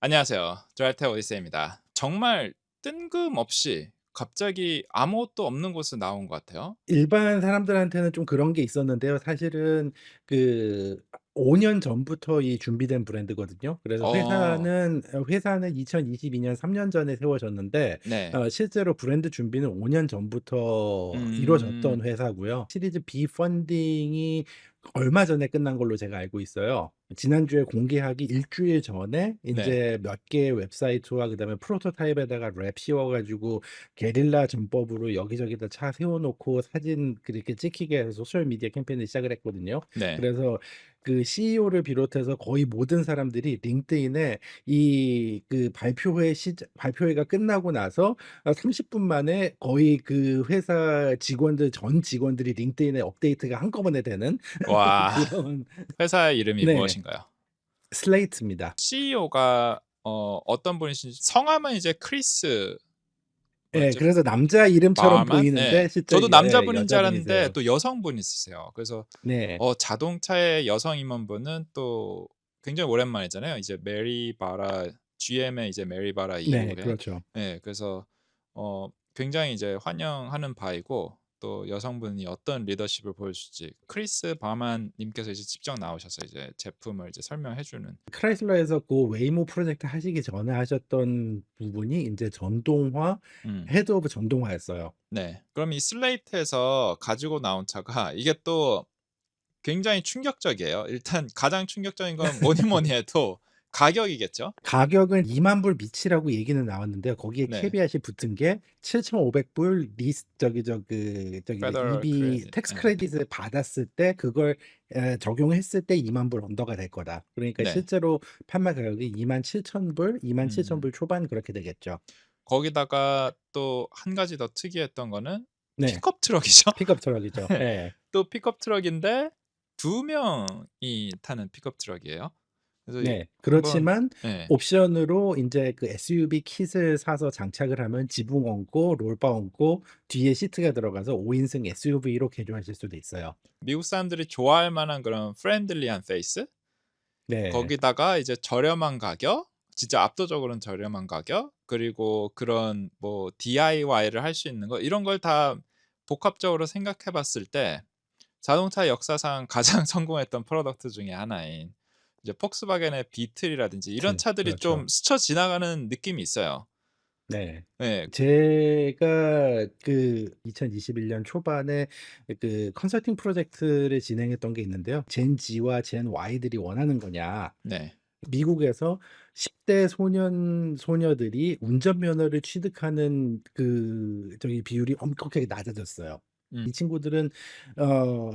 안녕하세요. 드라이브 오디세이입니다. 정말 뜬금없이 갑자기 아무것도 없는 곳에 나온 것 같아요. 일반 사람들한테는 좀 그런 게 있었는데요. 사실은 그 5년 전부터 이 준비된 브랜드거든요. 그래서 어. 회사는 2022년 3년 전에 세워졌는데 네. 실제로 브랜드 준비는 5년 전부터 음. 이루어졌던 회사고요. 시리즈 B 펀딩이 얼마 전에 끝난 걸로 제가 알고 있어요. 지난주에 공개하기 일 주일 전에 네. 인제 몇 개의 웹사이트와 그다음에 프로토타입에다가 랩 씌워 가지고 게릴라 전법으로 여기저기다 차 세워 놓고 사진 그렇게 찍히게 해서 소셜 미디어 캠페인을 시작을 했거든요. 네. 그래서 그 CEO를 비롯해서 거의 모든 사람들이 링크드인에 이 그 발표회가 끝나고 나서 30분 만에 거의 그 회사 직원들 전 직원들이 링크드인에 업데이트가 한꺼번에 되는 와. 그런. 회사의 이름이 네. 무엇인가요? 슬레이트입니다. CEO가 어떤 분이신지 성함은 이제 크리스 예. 뭐였죠? 그래서 남자 이름처럼 바만? 보이는데 예. 실제 저도 남자분인 줄 알았는데 여자분이세요. 또 여성분이시세요. 그래서 네. 자동차의 여성 임원분은 또 굉장히 오랜만이잖아요. 이제 메리 바라 GM의 이제 메리 바라 네. 이후에. 그렇죠. 예. 그래서 굉장히 이제 환영하는 바이고 또 여성분이 어떤 리더십을 보여줄지 크리스 바만 님께서 이제 직접 나오셔서 이제 제품을 이제 설명해 주는. 크라이슬러에서 그 웨이모 프로젝트 하시기 전에 하셨던 부분이 인제 전동화 음. 헤드 오브 전동화였어요. 네. 그럼 이 슬레이트에서 가지고 나온 차가 이게 또 굉장히 충격적이에요. 일단 가장 충격적인 건 뭐니 뭐니 해도 가격이겠죠? 가격은 2만 불 미치라고 얘기는 나왔는데요. 거기에 네. 캐비앗이 붙은 게 7,500불 리스 저기 페더럴 EV 크레딧. 텍스 예. 크레딧을 받았을 때 그걸 적용했을 때 2만 불 언더가 될 거다. 그러니까 네. 실제로 판매 가격이 27,000불, 27,000 음. 불 초반 그렇게 되겠죠. 거기다가 또 한 가지 더 특이했던 거는 네. 픽업 트럭이죠. 픽업 트럭이죠. 예. 예. 또 픽업 트럭인데 두 명이 타는 픽업 트럭이에요. 그래서 이 네. 한번. 그렇지만 예. 옵션으로 인제 그 SUV 킷을 사서 장착을 하면 지붕 얹고 롤바 얹고 뒤에 시트가 들어가서 5 인승 SUV로 개조하실 수도 있어요. 미국 사람들이 좋아할 만한 그런 프렌들리한 페이스? 네. 거기다가 이제 저렴한 가격, 진짜 압도적으로는 저렴한 가격, 그리고 그런 뭐 DIY를 할 수 있는 거 이런 걸 다 복합적으로 생각해 봤을 때 자동차 역사상 가장 성공했던 프로덕트 중에 하나인 이제 폭스바겐의 비틀이라든지 이런 차들이 그렇죠. 좀 스쳐 지나가는 느낌이 있어요. 네. 예. 제가 그 2021년 초반에 그 컨설팅 프로젝트를 진행했던 게 있는데요. 젠 G와 젠 Y들이 원하는 거냐. 네. 미국에서 10대 소녀들이 운전면허를 취득하는 비율이 엄격하게 낮아졌어요. 음. 이 친구들은 어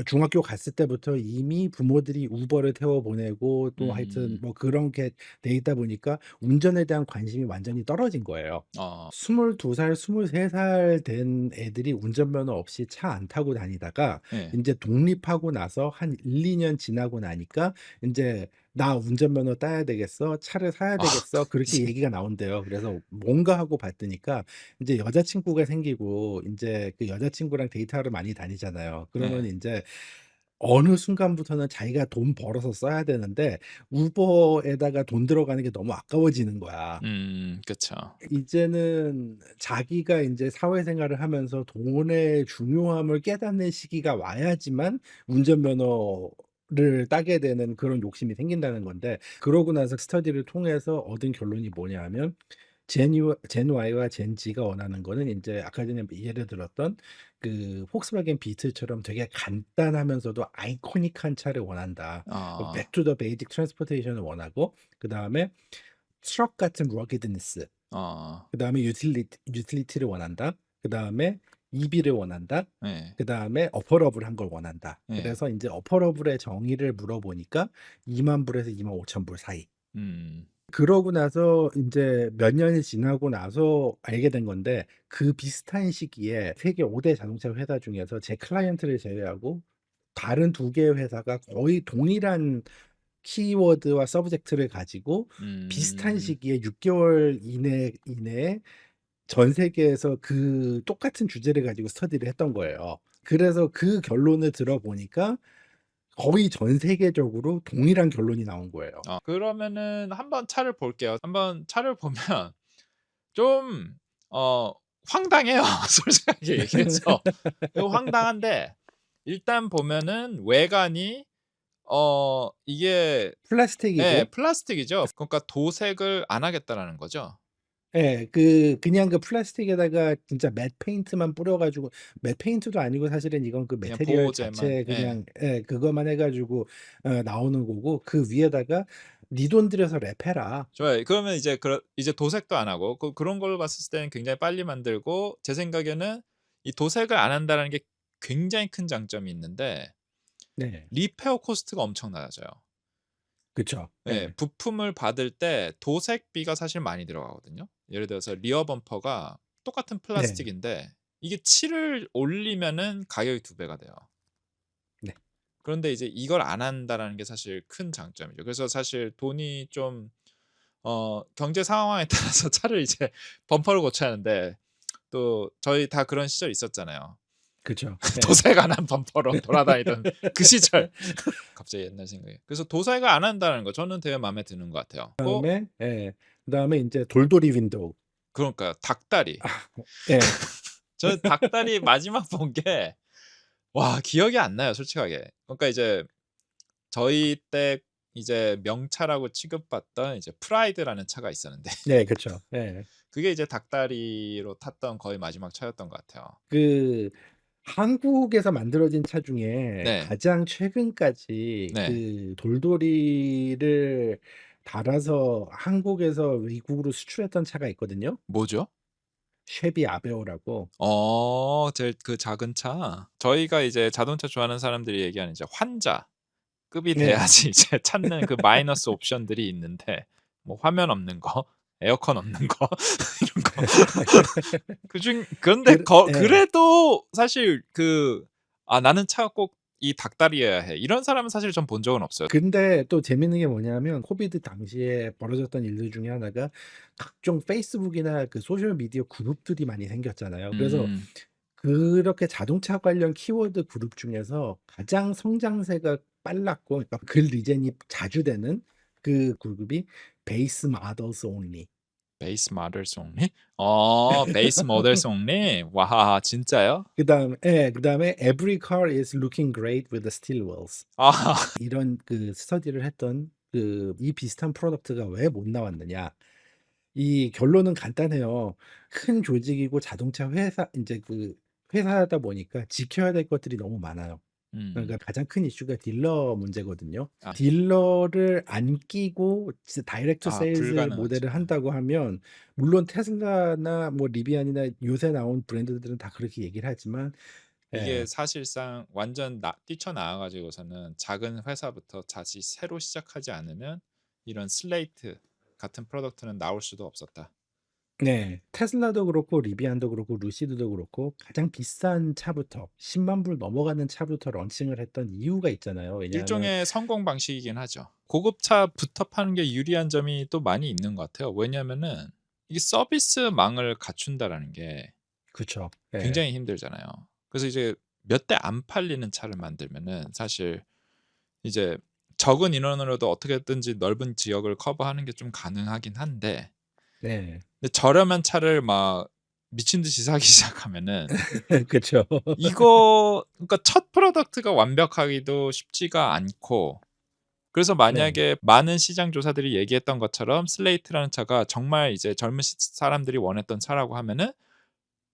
중학교 갔을 때부터 이미 부모들이 우버를 태워 보내고 또 하여튼 음. 뭐 그런 게 돼 있다 보니까 운전에 대한 관심이 완전히 떨어진 거예요. 어. 22 살, 23살 된 애들이 운전면허 없이 차 안 타고 다니다가 예. 인제 독립하고 나서 한 1-2년 지나고 나니까 인제 "나 운전면허 따야 되겠어. 차를 사야 아 되겠어." 그렇게 이제. 얘기가 나온대요. 그래서 뭔가 하고 봤더니까 인제 여자친구가 생기고 인제 그 여자친구랑 데이트하러 많이 다니잖아요. 그러면 네. 인제 어느 순간부터는 자기가 돈 벌어서 써야 되는데 우버에다가 돈 들어가는 게 너무 아까워지는 거야. 그쵸. 이제는 자기가 인제 사회생활을 하면서 돈의 중요함을 깨닫는 시기가 와야지만 운전면허를 따게 되는 그런 욕심이 생긴다는 건데, 그러고 나서 스터디를 통해서 얻은 결론이 뭐냐 하면 젠 Y와 젠 Z가 원하는 거는 인제 아까 전에 예를 들었던 그 폭스바겐 비틀처럼 되게 간단하면서도 아이코닉한 차를 원한다. 어. back to the basic transportation을 원하고, 그다음에 트럭 같은 ruggedness, 어. 그다음에 유틸리티를 원한다. 그다음에 EV를 원한다. 예. 그다음에 어퍼러블한 걸 원한다. 예. 그래서 인제 어퍼러블의 정의를 물어보니까 2만 불에서 25,000불 사이. 음. 그러고 나서 인제 몇 년이 지나고 나서 알게 된 건데, 그 비슷한 시기에 세계 5대 자동차 회사 중에서 제 클라이언트를 제외하고 다른 2 개의 회사가 거의 동일한 키워드와 서브젝트를 가지고 비슷한 음. 시기에 6 개월 이내에 전 세계에서 그 똑같은 주제를 가지고 스터디를 했던 거예요. 그래서 그 결론을 들어보니까 거의 전 세계적으로 동일한 결론이 나온 거예요. 그러면은 한번 차를 볼게요. 한번 차를 보면 좀 어 황당해요. 솔직하게 얘기해서. 이거 황당한데 일단 보면은 외관이 이게 예 플라스틱이고 플라스틱이죠. 그러니까 도색을 안 하겠다라는 거죠. 예 그냥 그 플라스틱에다가 진짜 맷 페인트만 뿌려 가지고 맷 페인트도 아니고 사실은 이건 그 그냥 매테리얼 보호제만 자체 예. 그냥 예 그거만 해 가지고 나오는 거고 그 위에다가 "네 돈 들여서 랩해라." 좋아요. 그러면 이제 도색도 안 하고 그런 걸로 봤을 때는 굉장히 빨리 만들고 제 생각에는 이 도색을 안 한다는 게 굉장히 큰 장점이 있는데 네. 리페어 코스트가 엄청 낮아져요. 그쵸. 예. 예. 부품을 받을 때 도색비가 사실 많이 들어가거든요. 예를 들어서 리어 범퍼가 똑같은 네. 플라스틱인데 이게 칠을 올리면은 가격이 2배가 돼요. 네. 그런데 이제 이걸 안 한다라는 게 사실 큰 장점이죠. 그래서 사실 돈이 좀 경제 상황에 따라서 차를 이제 범퍼를 고쳐야 하는데 또 저희 다 그런 시절 있었잖아요. 그쵸. 예. 도색 안 한 범퍼로 돌아다니던 그 시절. 갑자기 옛날 생각이. 그래서 도색을 안 한다는 거 저는 되게 마음에 드는 것 같아요. 그다음에 예. 그다음에 인제 돌돌이 윈도우. 그러니까요. 닭다리. 아 예. 저는 닭다리 마지막 본 게 와 기억이 안 나요 솔직하게. 그러니까 이제 저희 때 이제 명차라고 취급받던 이제 프라이드라는 차가 있었는데 네 그쵸. 예. 그게 이제 닭다리로 탔던 거의 마지막 차였던 것 같아요. 그 한국에서 만들어진 차 중에 네. 가장 최근까지 네. 그 돌돌이를 달아서 한국에서 외국으로 수출했던 차가 있거든요. 뭐죠? 쉐비 아베오라고. 제일 그 작은 차. 저희가 이제 자동차 좋아하는 사람들이 얘기하는 이제 환자급이 네. 돼야지 이제 찾는 그 마이너스 옵션들이 있는데 뭐 화면 없는 거, 에어컨 없는 거 이런 거. 그런데 예. 그래도 사실 '나는 차가 꼭 이 닭다리여야 해.' 이런 사람은 사실 전 본 적은 없어요. 근데 또 재밌는 게 뭐냐면 코비드 당시에 벌어졌던 일들 중에 하나가 각종 페이스북이나 그 소셜 미디어 그룹들이 많이 생겼잖아요. 그래서 음. 그렇게 자동차 관련 키워드 그룹 중에서 가장 성장세가 빨랐고 그러니까 글 리젠이 자주 되는 그 그룹이 베이스 마더스 온리. 베이스 모델스 only? 베이스 모델스 only? 와 진짜요? 그다음에 Every car is looking great with the steel wheels. 아 이런 그 스터디를 했던 이 비슷한 프로덕트가 왜 못 나왔느냐. 이 결론은 간단해요. 큰 조직이고 자동차 회사 인제 그 회사다 보니까 지켜야 될 것들이 너무 많아요. 그러니까 음. 가장 큰 이슈가 딜러 문제거든요. 아 딜러를 안 끼고 진짜 다이렉트 세일즈 불가능하죠. 모델을 한다고 하면 물론 테슬라나 뭐 리비안이나 요새 나온 브랜드들은 다 그렇게 얘기를 하지만 이게 예. 사실상 완전 뛰쳐나와 가지고서는 작은 회사부터 다시 새로 시작하지 않으면 이런 슬레이트 같은 프로덕트는 나올 수도 없었다. 네. 테슬라도 그렇고 리비안도 그렇고 루시드도 그렇고 가장 비싼 차부터 100,000불 넘어가는 차부터 런칭을 했던 이유가 있잖아요. 왜냐하면 일종의 성공 방식이긴 하죠. 고급차부터 파는 게 유리한 점이 또 많이 있는 것 같아요. 왜냐면은 이게 서비스망을 갖춘다라는 게 그쵸. 예. 굉장히 힘들잖아요. 그래서 이제 몇 대 안 팔리는 차를 만들면은 사실 이제 적은 인원으로도 어떻게든지 넓은 지역을 커버하는 게 좀 가능하긴 한데 네. 근데 저렴한 차를 막 미친 듯이 사기 시작하면은 그쵸. 이거 그러니까 첫 프로덕트가 완벽하기도 쉽지가 않고 그래서 네. 만약에 많은 시장 조사들이 얘기했던 것처럼 슬레이트라는 차가 정말 이제 젊은 사람들이 원했던 차라고 하면은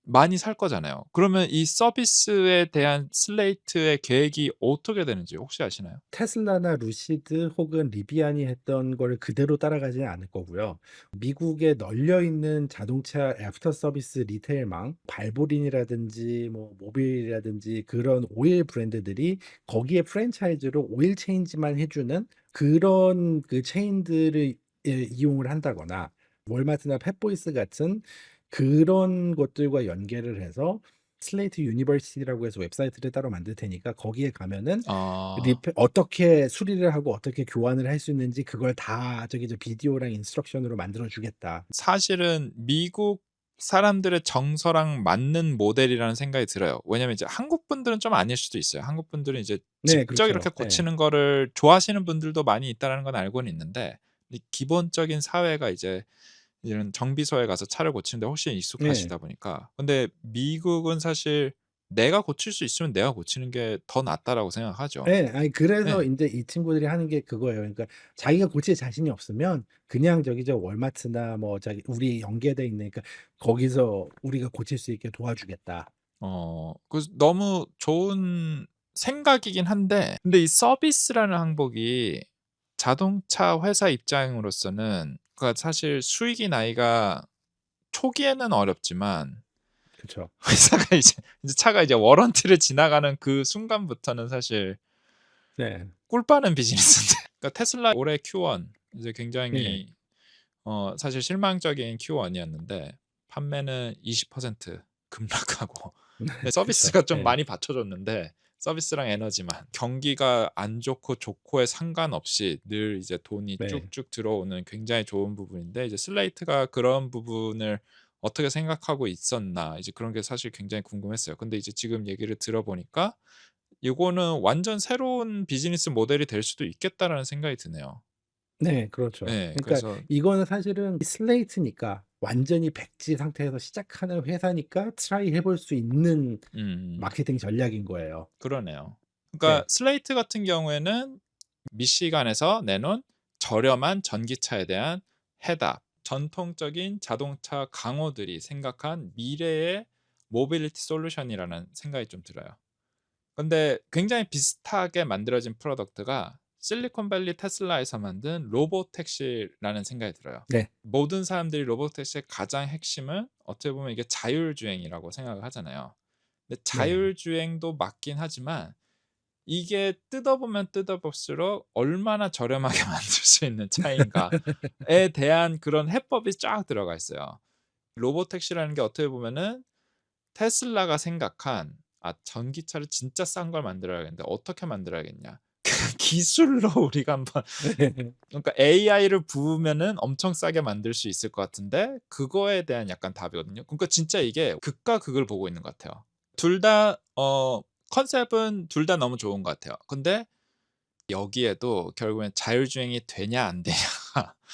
많이 살 거잖아요. 그러면 이 서비스에 대한 슬레이트의 계획이 어떻게 되는지 혹시 아시나요? 테슬라나 루시드 혹은 리비안이 했던 걸 그대로 따라가지는 않을 거고요. 미국에 널려 있는 자동차 애프터 서비스 리테일망, 발보린이라든지 뭐 모빌이라든지 그런 오일 브랜드들이 거기에 프랜차이즈로 오일 체인지만 해 주는 그런 그 체인들을 이용을 한다거나 월마트나 펫보이스 같은 그런 것들과 연계를 해서 슬레이트 유니버시티라고 해서 웹사이트를 따로 만들 테니까 거기에 가면은 어. 리페 어떻게 수리를 하고 어떻게 교환을 할 수 있는지 그걸 다 저기 저 비디오랑 인스트럭션으로 만들어 주겠다. 사실은 미국 사람들의 정서랑 맞는 모델이라는 생각이 들어요. 왜냐면 이제 한국 분들은 좀 아닐 수도 있어요. 한국 분들은 이제 네 직접 이렇게 그렇죠. 네. 고치는 거를 좋아하시는 분들도 많이 있다라는 건 알고는 있는데 이 기본적인 사회가 이제 이런 정비소에 가서 차를 고치는 데 훨씬 네. 익숙하시다 보니까. 근데 미국은 사실 내가 고칠 수 있으면 내가 고치는 게 더 낫다라고 생각하죠. 예. 아니 그래서 예. 인제 이 친구들이 하는 게 그거예요. 그러니까 자기가 고칠 자신이 없으면 그냥 저기 저 월마트나 뭐 저기 우리 연계돼 있는 그러니까 "거기서 우리가 고칠 수 있게 도와주겠다." 그래서 너무 좋은 생각이긴 한데 근데 이 서비스라는 항목이 자동차 회사 입장으로서는 그러니까 사실 수익이 나기가 초기에는 어렵지만 그쵸. 회사가 이제 차가 이제 워런티를 지나가는 그 순간부터는 사실 네. 꿀 빠는 비즈니스인데 그러니까 테슬라 올해 Q1 이제 예. 굉장히 사실 실망적인 Q1이었는데 판매는 20% 급락하고 근데 그쵸. 서비스가 좀 예. 많이 받쳐줬는데 서비스랑 에너지만 경기가 안 좋고 좋고에 상관없이 늘 이제 돈이 네. 쭉쭉 들어오는 굉장히 좋은 부분인데 이제 슬레이트가 그런 부분을 어떻게 생각하고 있었나 이제 그런 게 사실 굉장히 궁금했어요. 근데 이제 지금 얘기를 들어보니까 이거는 완전 새로운 비즈니스 모델이 될 수도 있겠다라는 생각이 드네요. 네 그렇죠. 예. 그러니까 그래서 이거는 사실은 슬레이트니까 완전히 백지 상태에서 시작하는 회사니까 트라이 해볼 수 있는 음. 마케팅 전략인 거예요. 그러네요. 그러니까 네. 슬레이트 같은 경우에는 미시간에서 내놓은 저렴한 전기차에 대한 해답, 전통적인 자동차 강호들이 생각한 미래의 모빌리티 솔루션이라는 생각이 좀 들어요. 근데 굉장히 비슷하게 만들어진 프로덕트가 실리콘밸리 테슬라에서 만든 로보택시라는 생각이 들어요. 네. 모든 사람들이 로보택시의 가장 핵심은 어떻게 보면 이게 자율주행이라고 생각을 하잖아요. 근데 네. 자율주행도 맞긴 하지만 이게 뜯어보면 뜯어볼수록 얼마나 저렴하게 만들 수 있는 차이인가에 대한 그런 해법이 쫙 들어가 있어요. 로보택시라는 게 어떻게 보면은 테슬라가 생각한 '아 전기차를 진짜 싼 걸 만들어야겠는데 어떻게 만들어야겠냐.' 그 기술로 우리가 한번 그러니까 AI를 부으면은 엄청 싸게 만들 수 있을 것 같은데 그거에 대한 약간 답이거든요. 그러니까 진짜 이게 극과 극을 보고 있는 것 같아요. 둘 다 컨셉은 둘 다 너무 좋은 것 같아요. 근데 여기에도 결국엔 자율주행이 되냐 안 되냐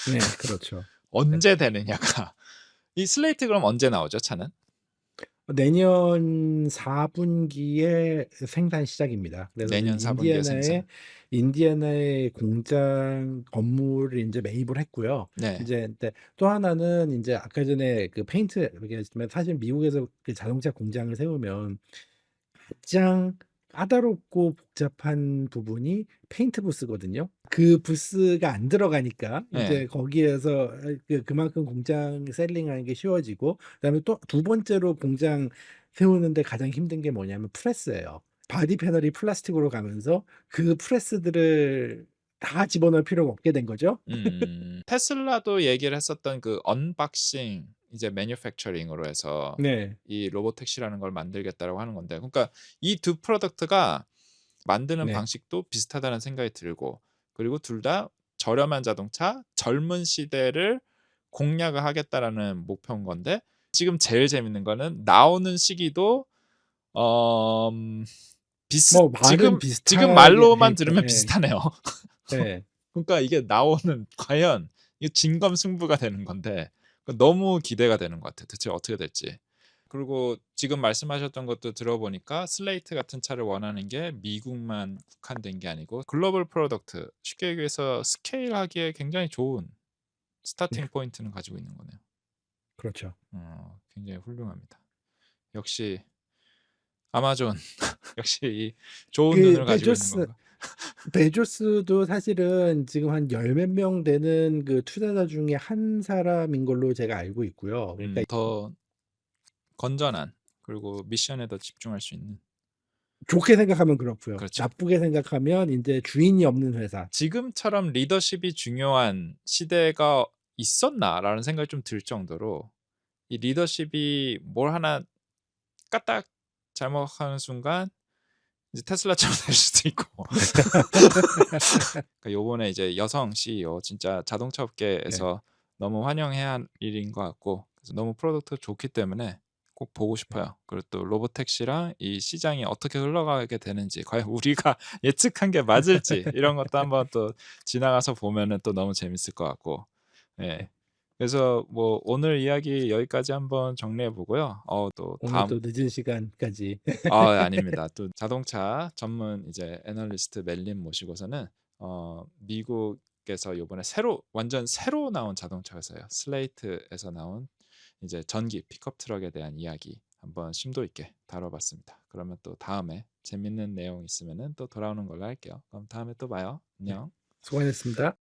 네 그렇죠. 네. 언제 되느냐가 이 슬레이트 그럼 언제 나오죠 차는? 내년 4 분기에 생산 시작입니다. 그래서 내년 지금 4분기에 인디애나에 생산. 인디애나의 공장 건물을 인제 매입을 했고요. 네. 인제 근데 또 하나는 인제 아까 전에 그 페인트 얘기했지만 사실 미국에서 그 자동차 공장을 세우면 가장 까다롭고 복잡한 부분이 페인트 부스거든요. 그 부스가 안 들어가니까 네. 인제 거기에서 그만큼 공장 셀링하는 게 쉬워지고 그다음에 또 두 번째로 공장 세우는데 가장 힘든 게 뭐냐면 프레스예요. 바디 패널이 플라스틱으로 가면서 그 프레스들을 다 집어넣을 필요가 없게 된 거죠. 테슬라도 얘기를 했었던 그 언박싱 이제 매뉴팩처링으로 해서 네. 이 로보택시라는 걸 만들겠다라고 하는 건데 그러니까 이 두 프로덕트가 만드는 네. 방식도 비슷하다는 생각이 들고 그리고 둘 다 저렴한 자동차, 젊은 시대를 공략을 하겠다라는 목표인 건데 지금 제일 재밌는 거는 나오는 시기도 어 뭐 말은 지금 비슷하게 돼 말로만 있고 들으면 예. 비슷하네요. 예. 그러니까 이게 나오는 과연 이게 진검승부가 되는 건데 너무 기대가 되는 것 같아요. 대체 어떻게 될지. 그리고 지금 말씀하셨던 것도 들어보니까 슬레이트 같은 차를 원하는 게 미국만 국한된 게 아니고 글로벌 프로덕트 쉽게 얘기해서 스케일하기에 굉장히 좋은 네. 스타팅 포인트는 가지고 있는 거네요. 그렇죠. 굉장히 훌륭합니다. 역시 아마존 역시 이 좋은 그 눈을 가지고 있는 베조스 건가. 베조스도 사실은 지금 한 열 몇 명 되는 그 투자자 중에 한 사람인 걸로 제가 알고 있고요. 그러니까 더 건전한 그리고 미션에 더 집중할 수 있는 좋게 생각하면 그렇고요. 그렇죠. 나쁘게 생각하면 인제 주인이 없는 회사. 지금처럼 리더십이 중요한 시대가 있었나라는 생각이 좀 들 정도로 이 리더십이 뭘 하나 까딱 잘못하는 순간 이제 테슬라처럼 될 수도 있고. 그러니까 요번에 이제 여성 CEO 진짜 자동차 네. 업계에서 너무 환영해야 할 일인 것 같고 그래서 너무 프로덕트가 좋기 때문에 꼭 보고 네. 싶어요. 그리고 또 로보택시랑 이 시장이 어떻게 흘러가게 되는지 과연 우리가 예측한 게 맞을지 이런 것도 한번 또 지나가서 보면은 또 너무 재밌을 것 같고. 네. 예. 그래서 뭐 오늘 이야기 여기까지 한번 정리해 보고요. 또 오늘 다음 또 늦은 시간까지 아닙니다. 또 자동차 전문 이제 애널리스트 멜린 모시고서는 미국에서 요번에 완전 새로 나온 자동차 회사예요. 슬레이트에서 나온 이제 전기 픽업 트럭에 대한 이야기 한번 심도 있게 다뤄봤습니다. 그러면 또 다음에 재밌는 내용 있으면은 또 돌아오는 걸로 할게요. 그럼 다음에 또 봐요. 네. 안녕. 수고하셨습니다.